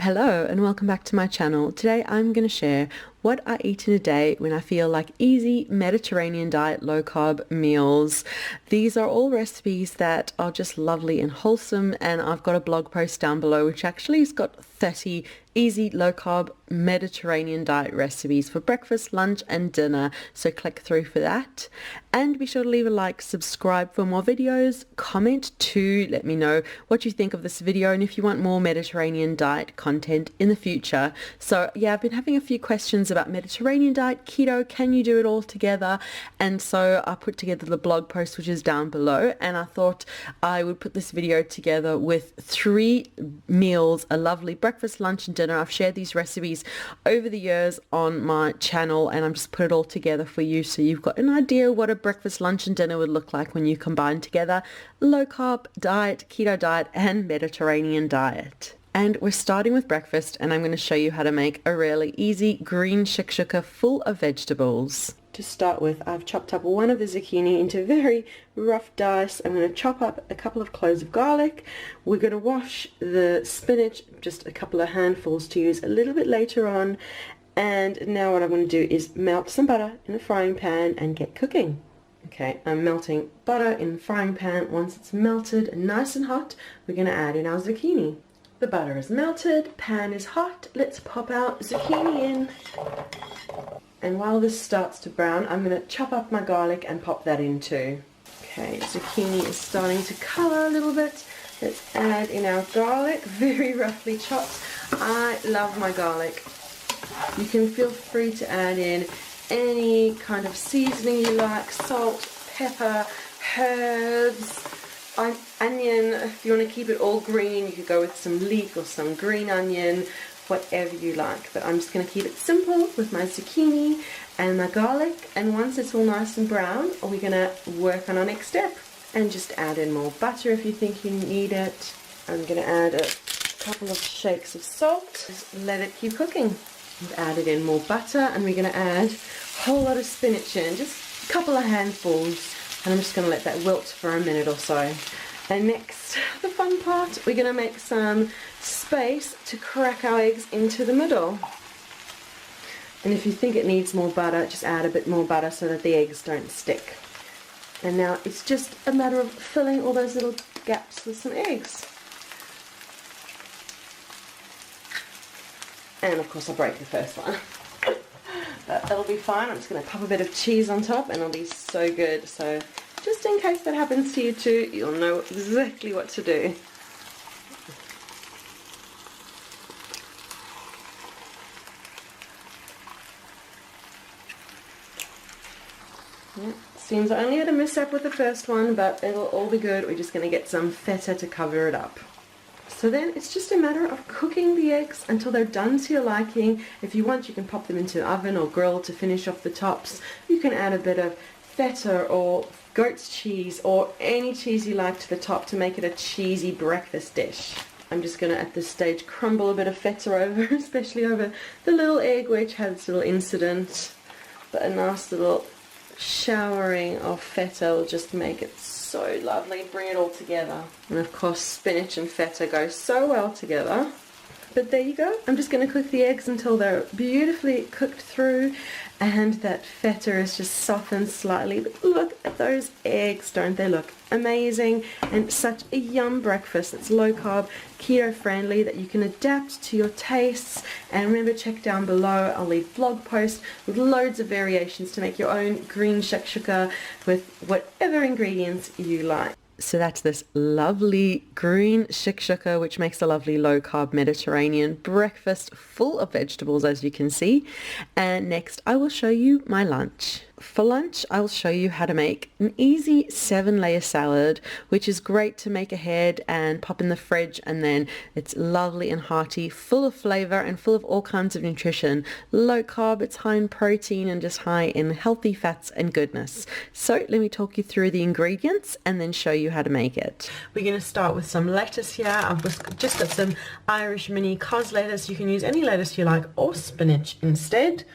Hello and welcome back to my channel. Today I'm going to share what I eat in a day when I feel like easy Mediterranean diet low carb meals. These are all recipes that are just lovely and wholesome, and I've got a blog post down below which actually has got 30 easy low carb Mediterranean diet recipes for breakfast, lunch and dinner, so click through for that. And be sure to leave a like, subscribe for more videos, comment too, let me know what you think of this video and if you want more Mediterranean diet content in the future. So yeah, I've been having a few questions about Mediterranean diet, keto, can you do it all together? And so I put together the blog post which is down below, and I thought I would put this video together with 3 meals, a lovely breakfast, lunch and dinner. I've shared these recipes over the years on my channel and I'm just put it all together for you so you've got an idea what a breakfast, lunch and dinner would look like when you combine together low carb diet, keto diet and Mediterranean diet. And we're starting with breakfast, and I'm going to show you how to make a really easy green shakshuka full of vegetables. To start with, I've chopped up one of the zucchini into very rough dice. I'm going to chop up a couple of cloves of garlic. We're going to wash the spinach, just a couple of handfuls to use a little bit later on. And now what I'm going to do is melt some butter in a frying pan and get cooking. Okay, I'm melting butter in a frying pan. Once it's melted and nice and hot, we're going to add in our zucchini. The butter is melted, pan is hot, let's pop our zucchini in. And while this starts to brown, I'm going to chop up my garlic and pop that in too. Okay, zucchini is starting to colour a little bit. Let's add in our garlic, very roughly chopped. I love my garlic. You can feel free to add in any kind of seasoning you like, salt, pepper, herbs, onion. If you want to keep it all green, you could go with some leek or some green onion, whatever you like. But I'm just going to keep it simple with my zucchini and my garlic. And once it's all nice and brown, we're going to work on our next step. And just add in more butter if you think you need it. I'm going to add a couple of shakes of salt. Just let it keep cooking. We've added in more butter, and we're going to add a whole lot of spinach in, just a couple of handfuls. And I'm just going to let that wilt for a minute or so. And next, the fun part, we're going to make some space to crack our eggs into the middle. And if you think it needs more butter, just add a bit more butter so that the eggs don't stick. And now it's just a matter of filling all those little gaps with some eggs. And of course I'll break the first one. But that'll be fine. I'm just going to pop a bit of cheese on top and it'll be so good. So just in case that happens to you too, you'll know exactly what to do. Yeah, seems I only had a mishap with the first one, but it'll all be good. We're just going to get some feta to cover it up. So then it's just a matter of cooking the eggs until they're done to your liking. If you want, you can pop them into the oven or grill to finish off the tops. You can add a bit of feta or goat's cheese or any cheese you like to the top to make it a cheesy breakfast dish. I'm just going to at this stage crumble a bit of feta over, especially over the little egg which had its little incident. But a nice little showering of feta will just make it so lovely, bring it all together. And of course spinach and feta go so well together. But there you go. I'm just going to cook the eggs until they're beautifully cooked through and that feta is just softened slightly. But look at those eggs, don't they look amazing? And such a yum breakfast that's low carb, keto friendly, that you can adapt to your tastes. And remember, check down below, I'll leave blog posts with loads of variations to make your own green shakshuka with whatever ingredients you like. So that's this lovely green shakshuka, which makes a lovely low-carb Mediterranean breakfast full of vegetables, as you can see. And next I will show you my lunch. For lunch, I'll show you how to make an easy 7-layer salad, which is great to make ahead and pop in the fridge, and then it's lovely and hearty, full of flavor and full of all kinds of nutrition. Low carb, it's high in protein and just high in healthy fats and goodness. So let me talk you through the ingredients and then show you how to make it. We're going to start with some lettuce here. I've just got some Irish mini cos lettuce. You can use any lettuce you like or spinach instead.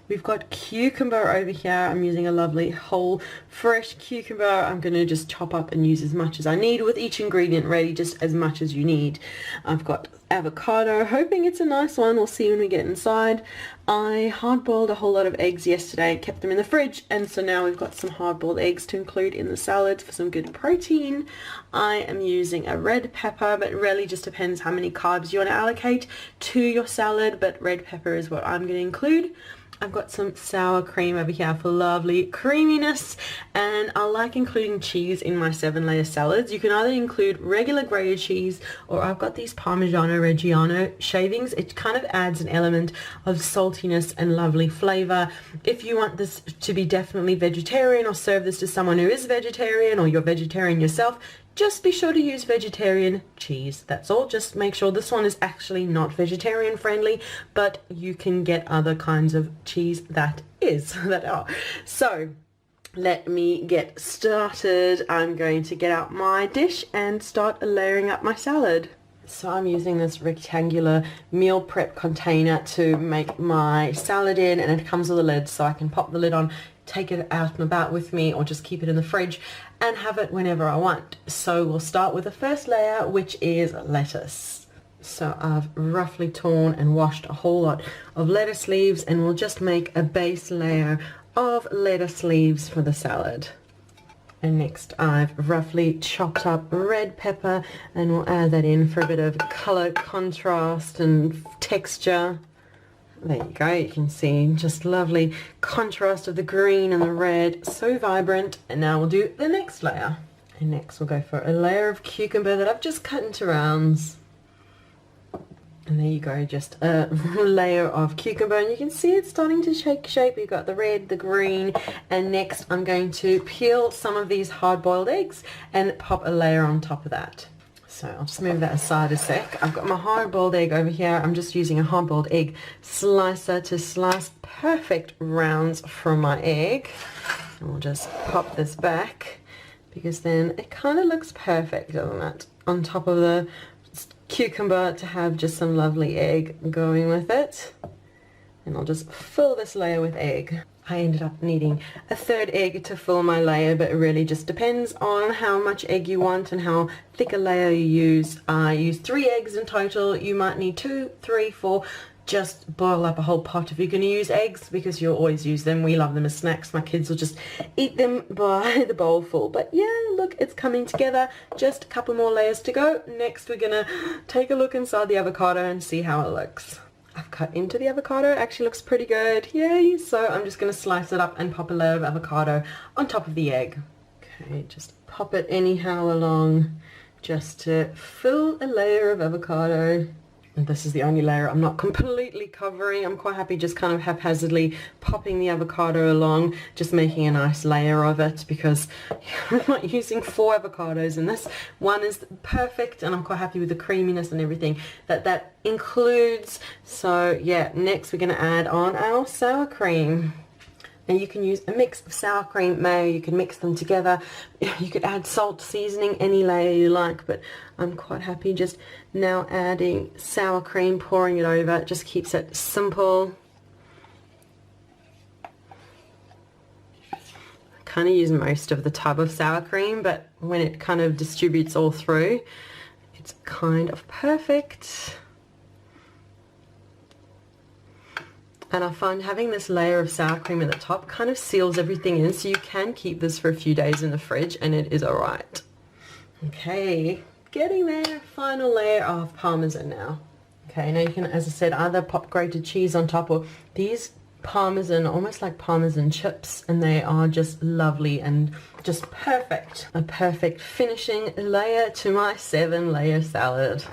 We've got cucumber over here. I'm using a lovely whole fresh cucumber. I'm going to just chop up and use as much as I need with each ingredient ready, just as much as you need. I've got avocado, hoping it's a nice one. We'll see when we get inside. I hard-boiled a whole lot of eggs yesterday, kept them in the fridge, and so now we've got some hard-boiled eggs to include in the salad for some good protein. I am using a red pepper, but it really just depends how many carbs you want to allocate to your salad, but red pepper is what I'm going to include. I've got some sour cream over here for lovely creaminess, and I like including cheese in my 7-layer salads. You can either include regular grated cheese, or I've got these Parmigiano Reggiano shavings. It kind of adds an element of saltiness and lovely flavor. If you want this to be definitely vegetarian, or serve this to someone who is vegetarian, or you're vegetarian yourself, just be sure to use vegetarian cheese. That's all. Just make sure this one is actually not vegetarian friendly, but you can get other kinds of cheese that are. So let me get started. I'm going to get out my dish and start layering up my salad. So I'm using this rectangular meal prep container to make my salad in, and it comes with a lid, so I can pop the lid on, take it out and about with me, or just keep it in the fridge and have it whenever I want. So we'll start with the first layer, which is lettuce. So I've roughly torn and washed a whole lot of lettuce leaves, and we'll just make a base layer of lettuce leaves for the salad. And next I've roughly chopped up red pepper, and we'll add that in for a bit of color contrast and texture. There you go, you can see just lovely contrast of the green and the red, so vibrant. And now we'll do the next layer. And next we'll go for a layer of cucumber that I've just cut into rounds. And there you go, just a layer of cucumber, and you can see it's starting to take shape. You've got the red, the green, and next I'm going to peel some of these hard-boiled eggs and pop a layer on top of that. So I'll just move that aside a sec. I've got my hard-boiled egg over here. I'm just using a hard-boiled egg slicer to slice perfect rounds from my egg. And we'll just pop this back, because then it kind of looks perfect, doesn't it? On top of the cucumber, to have just some lovely egg going with it. And I'll just fill this layer with egg. I ended up needing a third egg to fill my layer, but it really just depends on how much egg you want and how thick a layer you use. I used 3 eggs in total. You might need 2, 3, 4. Just boil up a whole pot if you're going to use eggs, because you'll always use them. We love them as snacks. My kids will just eat them by the bowl full. But yeah, look, it's coming together. Just a couple more layers to go. Next we're going to take a look inside the avocado and see how it looks. I've cut into the avocado. It actually looks pretty good. Yay! So I'm just going to slice it up and pop a layer of avocado on top of the egg. Okay, just pop it anyhow along, just to fill a layer of avocado. And this is the only layer I'm not completely covering. I'm quite happy just kind of haphazardly popping the avocado along, just making a nice layer of it, because I'm not using 4 avocados in this. One is perfect, and I'm quite happy with the creaminess and everything that includes. So yeah, next we're going to add on our sour cream. Now you can use a mix of sour cream, mayo, you can mix them together. You could add salt, seasoning, any layer you like, but I'm quite happy just now adding sour cream, pouring it over. It just keeps it simple. I kind of use most of the tub of sour cream, but when it kind of distributes all through, it's kind of perfect. And I find having this layer of sour cream at the top kind of seals everything in, so you can keep this for a few days in the fridge and it is alright. Okay, getting there. Final layer of Parmesan now. Okay, now you can, as I said, either pop grated cheese on top, or these Parmesan, almost like Parmesan chips, and they are just lovely and just perfect. A perfect finishing layer to my 7-layer salad.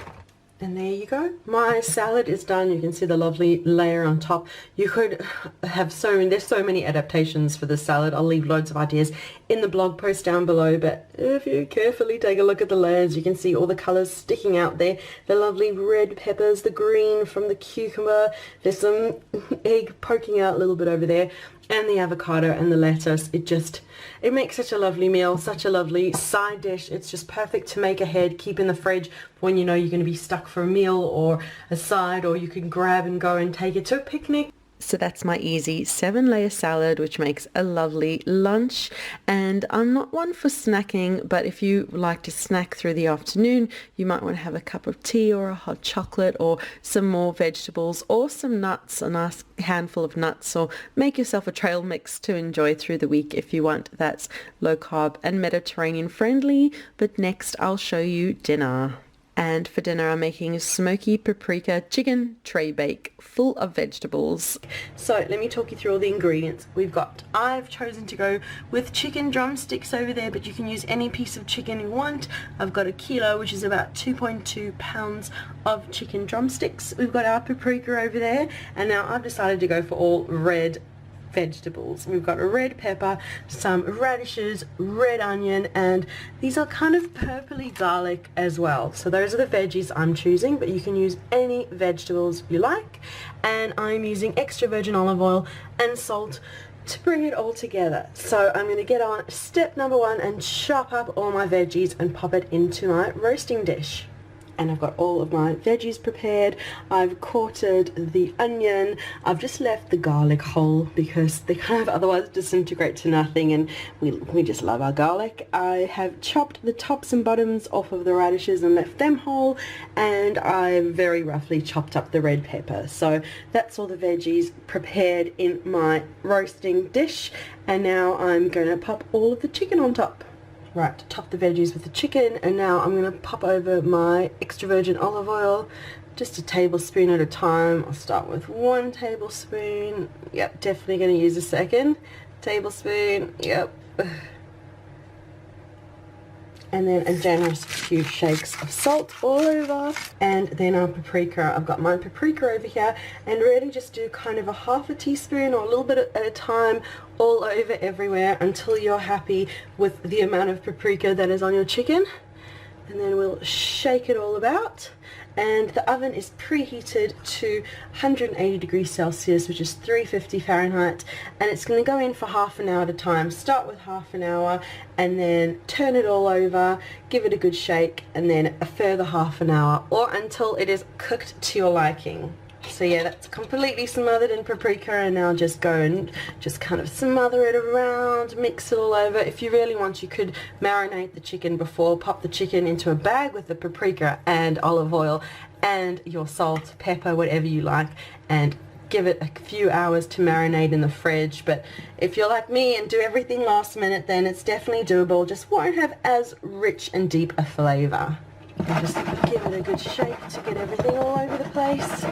And there you go. My salad is done. You can see the lovely layer on top. You could have there's so many adaptations for this salad. I'll leave loads of ideas in the blog post down below, but if you carefully take a look at the layers, you can see all the colors sticking out there. The lovely red peppers, the green from the cucumber. There's some egg poking out a little bit over there, and the avocado and the lettuce. It makes such a lovely meal, such a lovely side dish. It's just perfect to make ahead, keep in the fridge when you know you're going to be stuck for a meal or a side, or you can grab and go and take it to a picnic. So that's my easy 7-layer salad, which makes a lovely lunch. And I'm not one for snacking, but if you like to snack through the afternoon, you might want to have a cup of tea or a hot chocolate or some more vegetables or some nuts, a nice handful of nuts, or make yourself a trail mix to enjoy through the week if you want. That's low carb and Mediterranean friendly. But next I'll show you dinner. And for dinner I'm making smoky paprika chicken tray bake full of vegetables. So let me talk you through all the ingredients I've chosen to go with chicken drumsticks over there, but you can use any piece of chicken you want. I've got a kilo, which is about 2.2 pounds of chicken drumsticks. We've got our paprika over there, and now I've decided to go for all red vegetables. We've got a red pepper, some radishes, red onion, and these are kind of purpley garlic as well. So those are the veggies I'm choosing, but you can use any vegetables you like. And I'm using extra virgin olive oil and salt to bring it all together. So I'm going to get on step number 1 and chop up all my veggies and pop it into my roasting dish. And I've got all of my veggies prepared. I've quartered the onion. I've just left the garlic whole because they kind of otherwise disintegrate to nothing, and we just love our garlic. I have chopped the tops and bottoms off of the radishes and left them whole, and I very roughly chopped up the red pepper. So that's all the veggies prepared in my roasting dish, and now I'm going to pop all of the chicken on top. Right, top the veggies with the chicken, and now I'm going to pop over my extra virgin olive oil, just a tablespoon at a time. I'll start with 1 tablespoon. Yep, definitely going to use a second tablespoon. Yep. And then a generous few shakes of salt all over, and then our paprika. I've got my paprika over here, and really just do kind of a half a teaspoon or a little bit at a time all over everywhere until you're happy with the amount of paprika that is on your chicken. And then we'll shake it all about. And the oven is preheated to 180 degrees Celsius, which is 350 Fahrenheit, and it's going to go in for half an hour at a time. Start with half an hour and then turn it all over, give it a good shake, and then a further half an hour, or until it is cooked to your liking. So yeah, that's completely smothered in paprika, and now just go and just kind of smother it around, mix it all over. If you really want, you could marinate the chicken before, pop the chicken into a bag with the paprika and olive oil and your salt, pepper, whatever you like, and give it a few hours to marinate in the fridge. But if you're like me and do everything last minute, then it's definitely doable, just won't have as rich and deep a flavor. Just give it a good shake to get everything all over the place.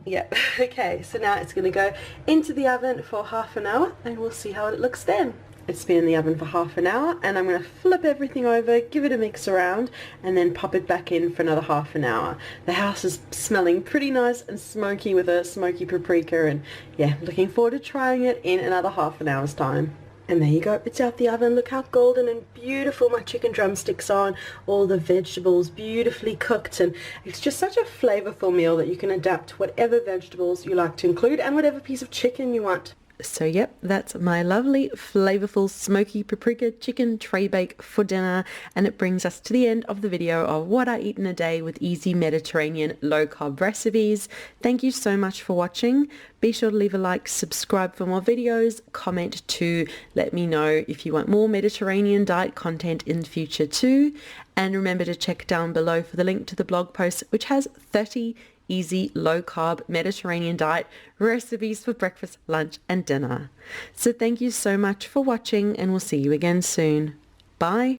Yep, okay, so now it's going to go into the oven for half an hour, and we'll see how it looks then. It's been in the oven for half an hour, and I'm going to flip everything over, give it a mix around, and then pop it back in for another half an hour. The house is smelling pretty nice and smoky with a smoky paprika, and yeah, looking forward to trying it in another half an hour's time. And there you go, it's out the oven. Look how golden and beautiful my chicken drumsticks are, and all the vegetables beautifully cooked, and it's just such a flavorful meal that you can adapt whatever vegetables you like to include and whatever piece of chicken you want. So yep, that's my lovely flavorful smoky paprika chicken tray bake for dinner, and it brings us to the end of the video of what I eat in a day with easy Mediterranean low carb recipes. Thank you so much for watching. Be sure to leave a like, subscribe for more videos, comment to let me know if you want more Mediterranean diet content in the future too, and remember to check down below for the link to the blog post, which has 30 easy low-carb Mediterranean diet recipes for breakfast, lunch and dinner. So thank you so much for watching, and we'll see you again soon. Bye.